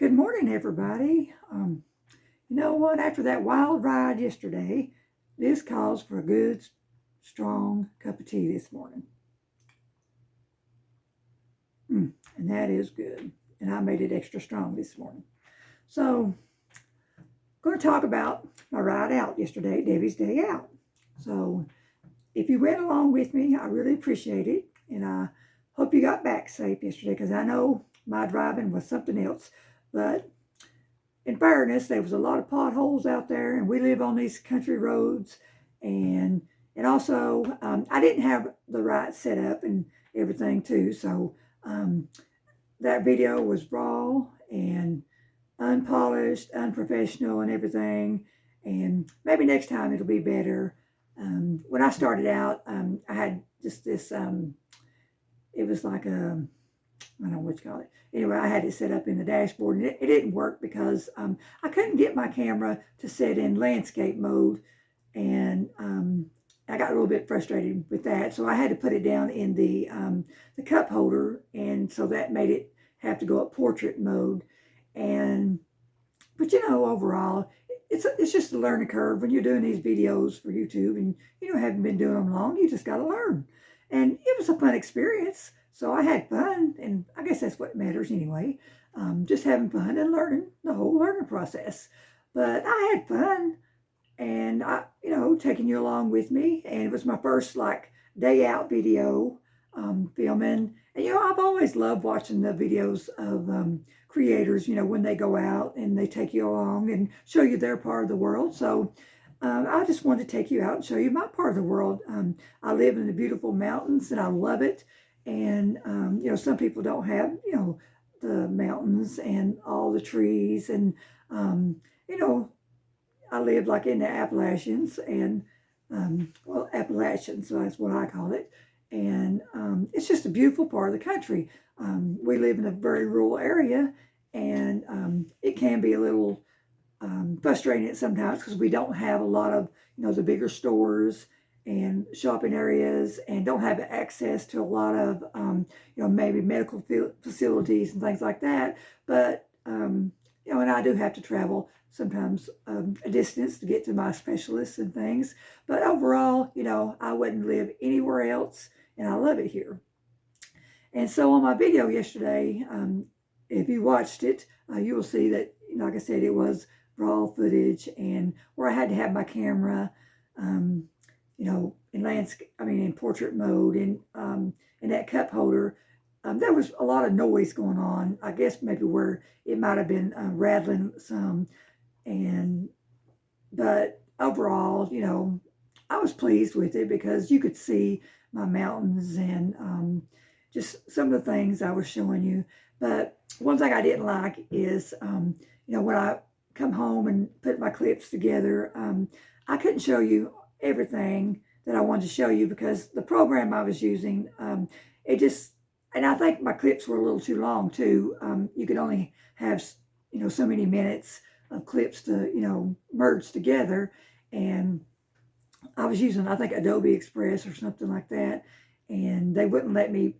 Good morning, everybody. You know what? After that wild ride yesterday, this calls for a good, strong cup of tea this morning. And that is good. And I made it extra strong this morning. So, I'm going to talk about my ride out yesterday, Debbie's Day Out. So, if you went along with me, I really appreciate it. And I hope you got back safe yesterday because I know my driving was something else. But in fairness, there was a lot of potholes out there, and we live on these country roads, and also I didn't have the right setup and everything too, so that video was raw and unpolished, unprofessional, and everything. And maybe next time it'll be better. When I started out, I had just this. It was like a I don't know what you call it. Anyway, I had it set up in the dashboard, and it didn't work because I couldn't get my camera to set in landscape mode, and I got a little bit frustrated with that. So I had to put it down in the cup holder, and so that made it have to go up portrait mode. And but overall, it's just a learning curve when you're doing these videos for YouTube, and haven't been doing them long. You just got to learn, and it was a fun experience. So I had fun, and I guess that's what matters anyway. Just having fun and learning the whole learning process. But I had fun, and taking you along with me. And it was my first like day out video filming. And I've always loved watching the videos of creators. When they go out and they take you along and show you their part of the world. So I just wanted to take you out and show you my part of the world. I live in the beautiful mountains, and I love it. And some people don't have the mountains and all the trees, and I live like in the Appalachians, and Appalachians, so that's what I call it. And it's just a beautiful part of the country. We live in a very rural area, and it can be a little frustrating sometimes because we don't have a lot of the bigger stores and shopping areas, and don't have access to a lot of maybe medical facilities and things like that. But and I do have to travel sometimes a distance to get to my specialists and things. But overall, I wouldn't live anywhere else, and I love it here. And so on my video yesterday, if you watched it, you will see that, like I said, it was raw footage, and where I had to have my camera, in portrait mode, and in that cup holder. There was a lot of noise going on. I guess maybe where it might have been rattling some, but overall, I was pleased with it because you could see my mountains and just some of the things I was showing you. But one thing I didn't like is, when I come home and put my clips together, I couldn't show you everything that I wanted to show you because the program I was using, and I think my clips were a little too long too. You could only have, so many minutes of clips to, merge together. And I was using, I think, Adobe Express or something like that. And they wouldn't let me,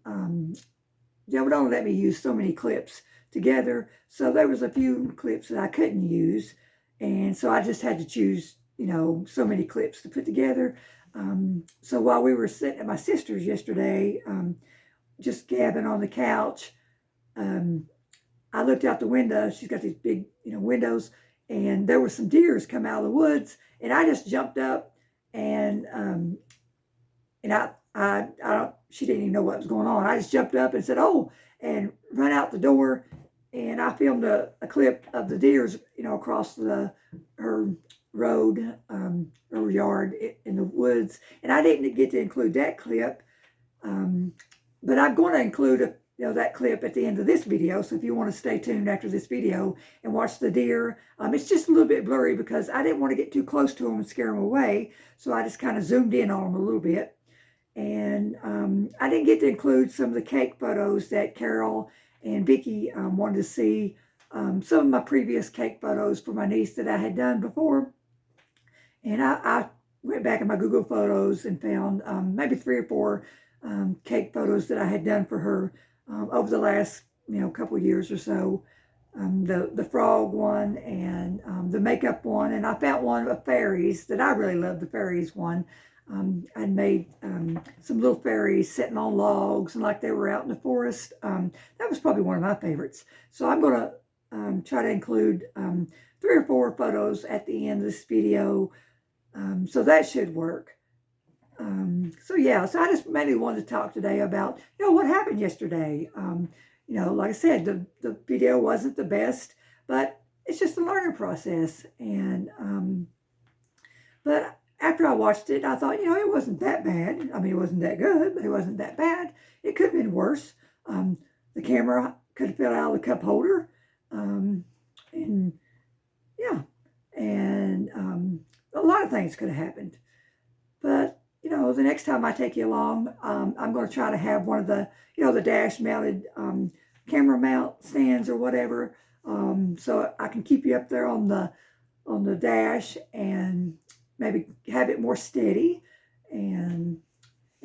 they would only let me use so many clips together. So there was a few clips that I couldn't use. And so I just had to choose, so many clips to put together. So while we were sitting at my sister's yesterday, just gabbing on the couch, I looked out the window. She's got these big, windows, and there were some deers come out of the woods, and I just jumped up, and she didn't even know what was going on. I just jumped up and said, "Oh," and run out the door, and I filmed a clip of the deers, across her road, her yard in the woods, and I didn't get to include that clip. But I'm going to include that clip at the end of this video. So if you want to stay tuned after this video and watch the deer, it's just a little bit blurry because I didn't want to get too close to them and scare them away. So I just kind of zoomed in on them a little bit. And I didn't get to include some of the cake photos that Carol and Vicki wanted to see. Some of my previous cake photos for my niece that I had done before. And I went back in my Google Photos and found maybe 3 or 4 cake photos that I had done for her over the last couple of years or so. the frog one and the makeup one, and I found one of fairies that I really love. The fairies one. I made some little fairies sitting on logs and like they were out in the forest. That was probably one of my favorites. So I'm going to try to include 3 or 4 photos at the end of this video. So that should work. So yeah, so I just mainly wanted to talk today about, what happened yesterday. Like I said, the video wasn't the best, but it's just a learning process. But after I watched it, I thought, it wasn't that bad. I mean, it wasn't that good, but it wasn't that bad. It could have been worse. The camera could have fell out of the cup holder. And yeah, and a lot of things could have happened. But the next time I take you along, I'm going to try to have one of the, the dash mounted camera mount stands or whatever, so I can keep you up there on the dash and maybe have it more steady, and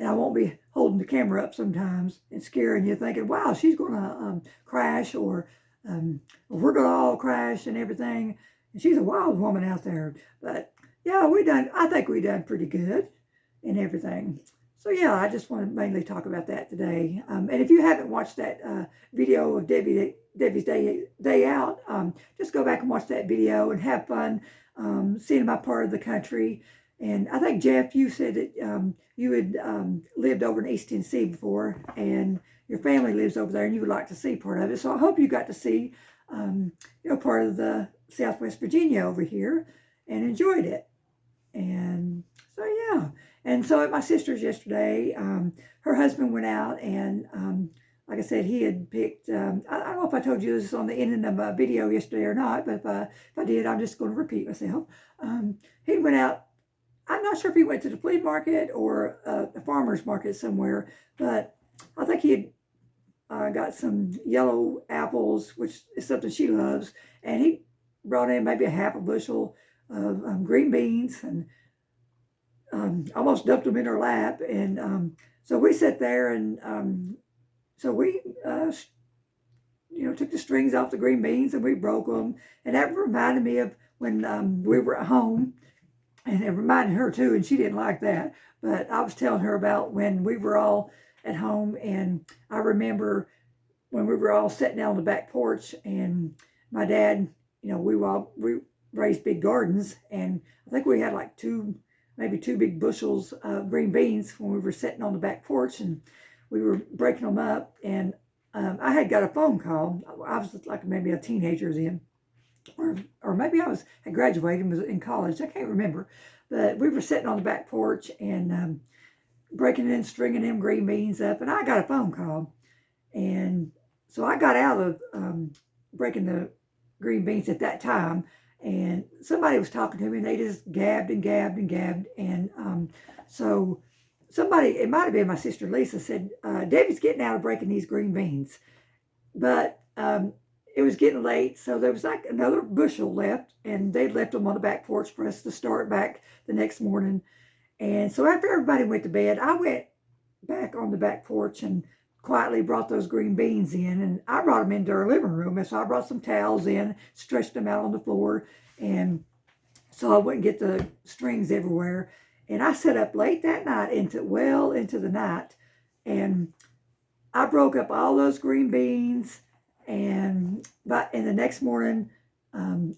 I won't be holding the camera up sometimes and scaring you, thinking, "Wow, she's going to crash," or "We're going to all crash and everything." And she's a wild woman out there, but yeah, I think we done pretty good and everything. So yeah, I just want to mainly talk about that today. And if you haven't watched that video of Debbie's day out, just go back and watch that video and have fun seeing my part of the country. And I think, Jeff, you said that you had lived over in East Tennessee before, and your family lives over there, and you would like to see part of it. So I hope you got to see part of the Southwest Virginia over here and enjoyed it. And so yeah. And so at my sister's yesterday, her husband went out and, like I said, he had picked, I don't know if I told you this on the ending of a video yesterday or not, but if I did, I'm just going to repeat myself. He went out, I'm not sure if he went to the flea market or a farmer's market somewhere, but I think he had got some yellow apples, which is something she loves, and he brought in maybe a half a bushel of green beans and almost dumped them in her lap. And so we sat there and so we, took the strings off the green beans and we broke them. And that reminded me of when we were at home, and it reminded her too, and she didn't like that. But I was telling her about when we were all at home, and I remember when we were all sitting down on the back porch, and my dad, we raised big gardens, and I think we had like maybe 2 big bushels of green beans when we were sitting on the back porch, and we were breaking them up. And I had got a phone call. I was like maybe a teenager then, or maybe I had graduated and was in college. I can't remember. But we were sitting on the back porch and breaking and stringing them green beans up, and I got a phone call. And so I got out of breaking the green beans at that time, and somebody was talking to me, and they just gabbed and gabbed and gabbed. And so somebody, it might have been my sister Lisa, said, Debbie's getting out of breaking these green beans. But it was getting late, so there was like another bushel left, and they left them on the back porch for us to start back the next morning. And so after everybody went to bed, I went back on the back porch and quietly brought those green beans in, and I brought them into our living room. And so I brought some towels in, stretched them out on the floor, and so I wouldn't get the strings everywhere. And I sat up late that night into the night, and I broke up all those green beans. And the next morning,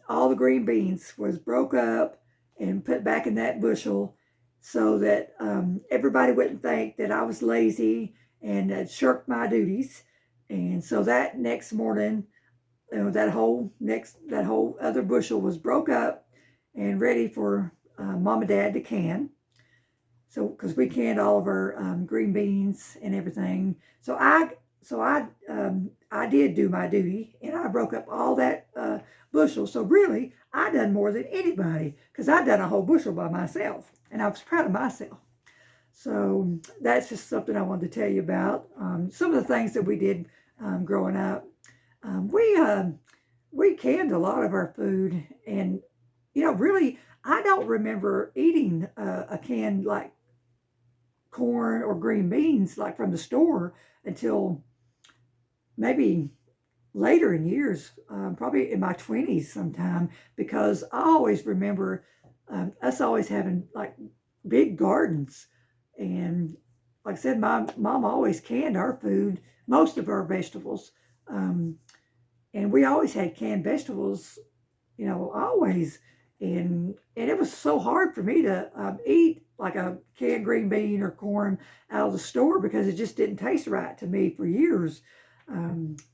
all the green beans was broke up and put back in that bushel, so that everybody wouldn't think that I was lazy and shirked my duties. And so that next morning, that whole other bushel was broke up and ready for Mom and Dad to can. So because we canned all of our green beans and everything, so I did do my duty, and I broke up all that bushel. So really, I done more than anybody, because I done a whole bushel by myself, and I was proud of myself. So that's just something I wanted to tell you about. Some of the things that we did growing up. We canned a lot of our food, and really, I don't remember eating a can like corn or green beans like from the store until maybe later in years, probably in my 20s sometime, because I always remember us always having like big gardens. And like I said, my mom always canned our food, most of our vegetables. Um, and we always had canned vegetables, always. And it was so hard for me to eat like a canned green bean or corn out of the store because it just didn't taste right to me for years.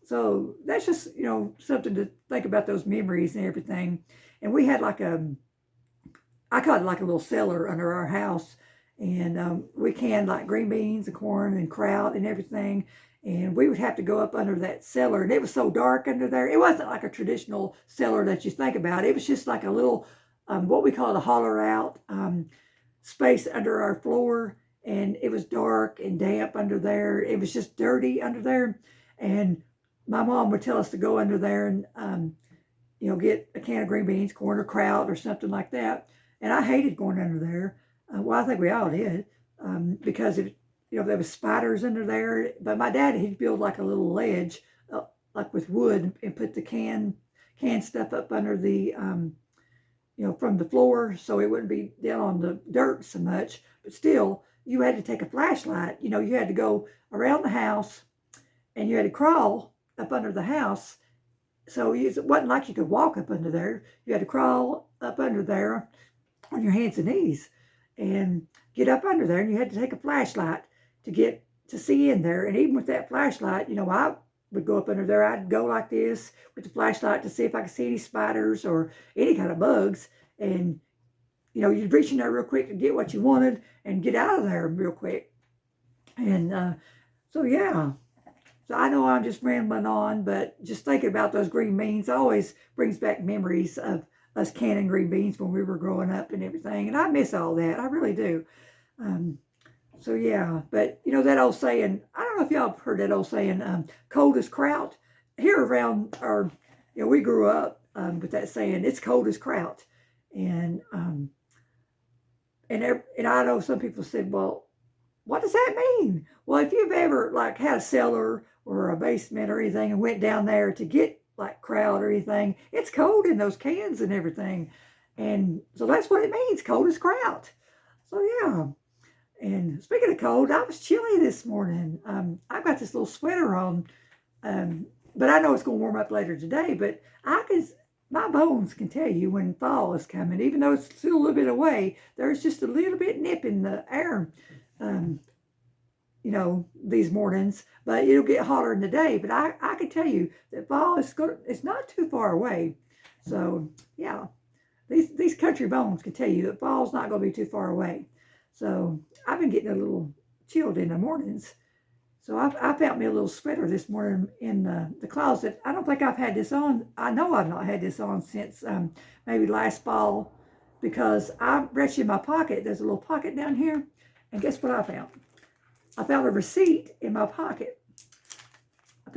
So that's just something to think about, those memories and everything. And we had like I call it like a little cellar under our house, and we canned like green beans and corn and kraut and everything. And we would have to go up under that cellar, and it was so dark under there. It wasn't like a traditional cellar that you think about. It was just like a little, what we call a holler out space under our floor, and it was dark and damp under there. It was just dirty under there, and my mom would tell us to go under there and get a can of green beans, corn, or kraut, or something like that. And I hated going under there. Well, I think we all did, because there was spiders under there. But my dad, he'd build like a little ledge, like with wood, and put the canned stuff up under the from the floor, so it wouldn't be down on the dirt so much. But still, you had to take a flashlight. You had to go around the house, and you had to crawl up under the house. So it wasn't like you could walk up under there. You had to crawl up under there on your hands and knees and get up under there. And you had to take a flashlight to get to see in there. And even with that flashlight, I would go up under there. I'd go like this with the flashlight to see if I could see any spiders or any kind of bugs. And, you'd reach in there real quick to get what you wanted and get out of there real quick. And so, yeah. So I know I'm just rambling on, but just thinking about those green beans always brings back memories of us canning green beans when we were growing up and everything. And I miss all that. I really do. So yeah, but that old saying, I don't know if y'all have heard that old saying, cold as kraut. Here around we grew up with that saying, it's cold as kraut. And I know some people said, well, what does that mean? Well, if you've ever like had a cellar or a basement or anything and went down there to get like kraut or anything, it's cold in those cans and everything. And so that's what it means, cold as kraut. So yeah. And speaking of cold, I was chilly this morning. I've got this little sweater on, but I know it's going to warm up later today. But my bones can tell you when fall is coming, even though it's still a little bit away. There's just a little bit nip in the air, these mornings. But it'll get hotter in the day. But I can tell you that fall it's not too far away. So yeah, these country bones can tell you that fall's not going to be too far away. So I've been getting a little chilled in the mornings. So I found me a little sweater this morning in the closet. I don't think I've had this on. I know I've not had this on since maybe last fall, because I reached in my pocket. There's a little pocket down here. And guess what I found? I found a receipt in my pocket. And I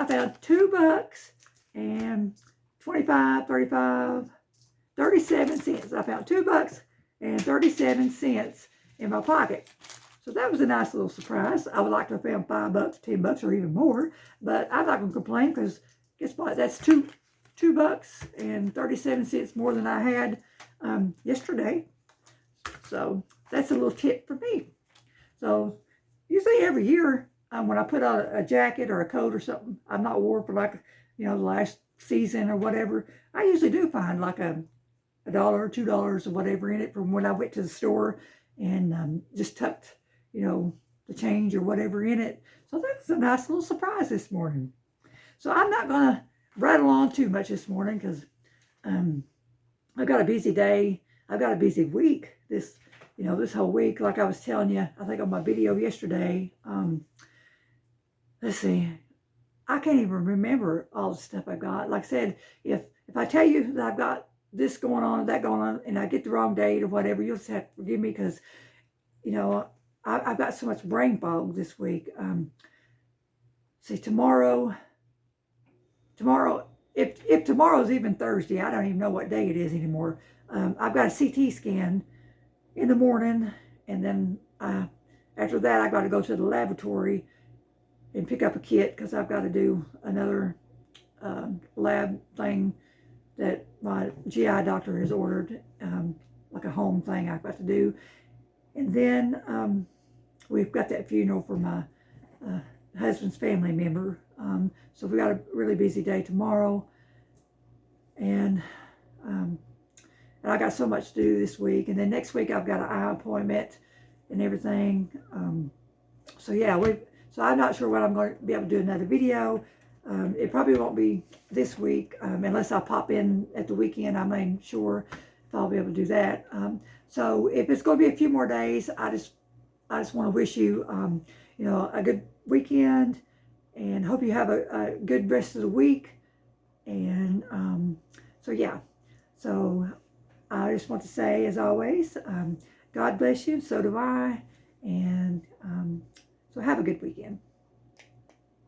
found $2 and 25, 35, 37 cents. I found $2 and 37 cents in my pocket. So that was a nice little surprise. I would like to have found $5, $10, or even more, but I'm not going to complain, because guess what? That's $2 and 37 cents more than I had yesterday. So that's a little tip for me. So usually every year when I put on a jacket or a coat or something I'm not wore for like the last season or whatever, I usually do find like a $1 or $2 or whatever in it from when I went to the store and just tucked, the change or whatever in it. So that was a nice little surprise this morning. So I'm not going to rattle on too much this morning, because I've got a busy day. I've got a busy week this whole week. Like I was telling you, I think on my video yesterday, let's see, I can't even remember all the stuff I got. Like I said, if I tell you that I've got this going on, that going on, and I get the wrong date or whatever, you'll just have to forgive me, because, I've got so much brain fog this week. See, tomorrow, if tomorrow's even Thursday, I don't even know what day it is anymore. I've got a CT scan in the morning, and then after that, I got to go to the laboratory and pick up a kit because I've got to do another lab thing that my GI doctor has ordered, like a home thing I've got to do. And then we've got that funeral for my husband's family member. So we've got a really busy day tomorrow. And I got so much to do this week. And then next week I've got an eye appointment and everything. So yeah, so I'm not sure when I'm going to be able to do another video. It probably won't be this week unless I pop in at the weekend. I'm not even sure if I'll be able to do that. So if it's going to be a few more days, I just want to wish you, you know, a good weekend, and hope you have a good rest of the week. And so yeah, so I just want to say, as always, God bless you. So do I. And so have a good weekend.